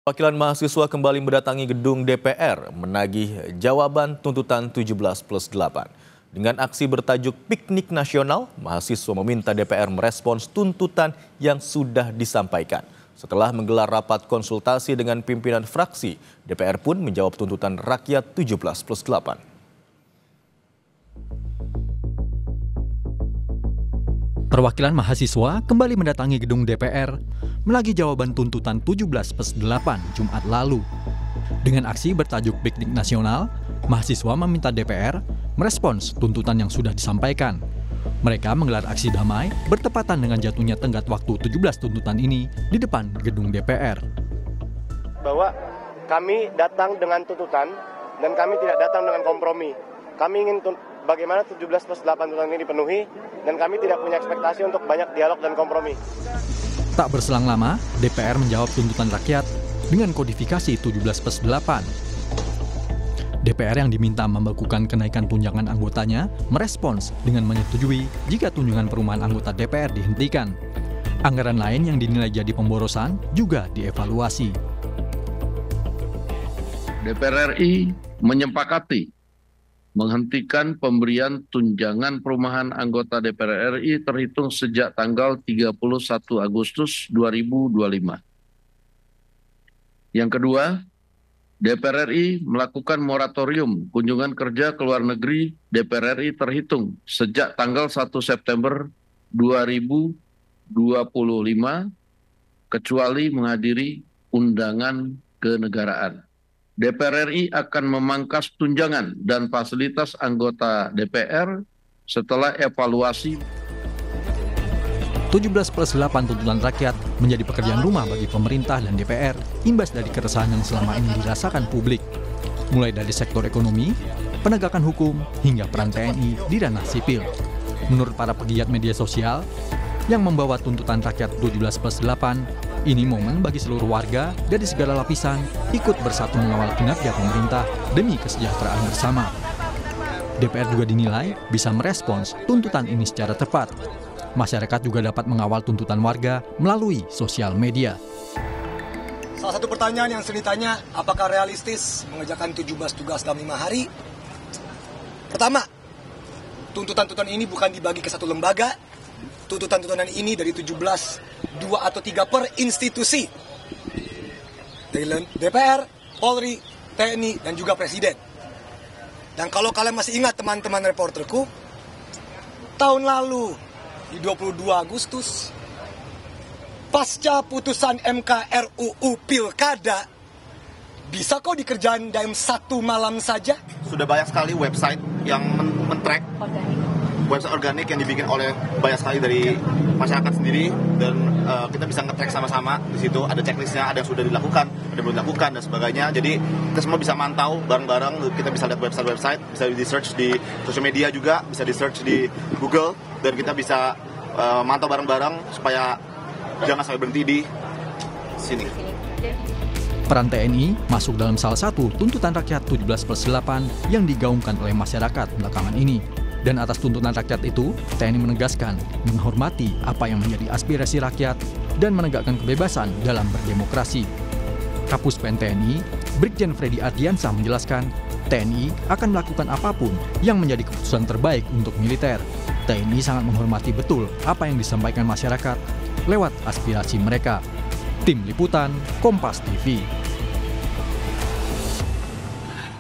Perwakilan mahasiswa kembali mendatangi gedung DPR menagih jawaban tuntutan 17+8. Dengan aksi bertajuk Piknik Nasional, mahasiswa meminta DPR merespons tuntutan yang sudah disampaikan. Setelah menggelar rapat konsultasi dengan pimpinan fraksi, DPR pun menjawab tuntutan rakyat 17+8. Perwakilan mahasiswa kembali mendatangi gedung DPR menagih jawaban tuntutan 17+8 Jumat lalu. Dengan aksi bertajuk Piknik Nasional, mahasiswa meminta DPR merespons tuntutan yang sudah disampaikan. Mereka menggelar aksi damai bertepatan dengan jatuhnya tenggat waktu 17 tuntutan ini di depan gedung DPR. Bahwa kami datang dengan tuntutan dan kami tidak datang dengan kompromi. Kami ingin bagaimana 17+8 tuntutan ini dipenuhi dan kami tidak punya ekspektasi untuk banyak dialog dan kompromi. Tak berselang lama, DPR menjawab tuntutan rakyat dengan kodifikasi 17+8. DPR yang diminta membekukan kenaikan tunjangan anggotanya merespons dengan menyetujui jika tunjangan perumahan anggota DPR dihentikan. Anggaran lain yang dinilai jadi pemborosan juga dievaluasi. DPR RI menyepakati menghentikan pemberian tunjangan perumahan anggota DPR RI terhitung sejak tanggal 31 Agustus 2025. Yang kedua, DPR RI melakukan moratorium kunjungan kerja ke luar negeri DPR RI terhitung sejak tanggal 1 September 2025 kecuali menghadiri undangan kenegaraan. DPR RI akan memangkas tunjangan dan fasilitas anggota DPR setelah evaluasi. 17+8 tuntutan rakyat menjadi pekerjaan rumah bagi pemerintah dan DPR, imbas dari keresahan yang selama ini dirasakan publik. Mulai dari sektor ekonomi, penegakan hukum, hingga peran TNI di ranah sipil. Menurut para pegiat media sosial, yang membawa tuntutan rakyat 17+8, ini momen bagi seluruh warga dari segala lapisan ikut bersatu mengawal kinerja pemerintah demi kesejahteraan bersama. DPR juga dinilai bisa merespons tuntutan ini secara tepat. Masyarakat juga dapat mengawal tuntutan warga melalui sosial media. Salah satu pertanyaan yang sering ditanya, apakah realistis mengerjakan 17 tugas dalam 5 hari? Pertama, tuntutan-tuntutan ini bukan dibagi ke satu lembaga. Tuntutan-tuntutan ini dari 17, 2 atau 3 per institusi. Dari DPR, Polri, TNI, dan juga Presiden. Dan kalau kalian masih ingat teman-teman reporterku, tahun lalu, di 22 Agustus, pasca putusan MK RUU Pilkada, bisa kok dikerjain dalam 1 malam saja? Sudah banyak sekali website yang men-track, website organik yang dibikin oleh banyak sekali dari masyarakat sendiri, dan kita bisa nge-track sama-sama. Di situ ada checklistnya, ada yang sudah dilakukan, ada yang belum dilakukan, dan sebagainya. Jadi kita semua bisa mantau bareng-barang, kita bisa lihat website-website, bisa di-search di sosial media juga, bisa di-search di Google, dan kita bisa mantau bareng-barang supaya jangan sampai berhenti di sini. Peran TNI masuk dalam salah satu tuntutan rakyat 17+8 yang digaungkan oleh masyarakat belakangan ini. Dan atas tuntutan rakyat itu, TNI menegaskan menghormati apa yang menjadi aspirasi rakyat dan menegakkan kebebasan dalam berdemokrasi. Kapus Pen TNI, Brigjen Freddy Ardiansah menjelaskan, TNI akan melakukan apapun yang menjadi keputusan terbaik untuk militer. TNI sangat menghormati betul apa yang disampaikan masyarakat lewat aspirasi mereka. Tim Liputan, Kompas TV.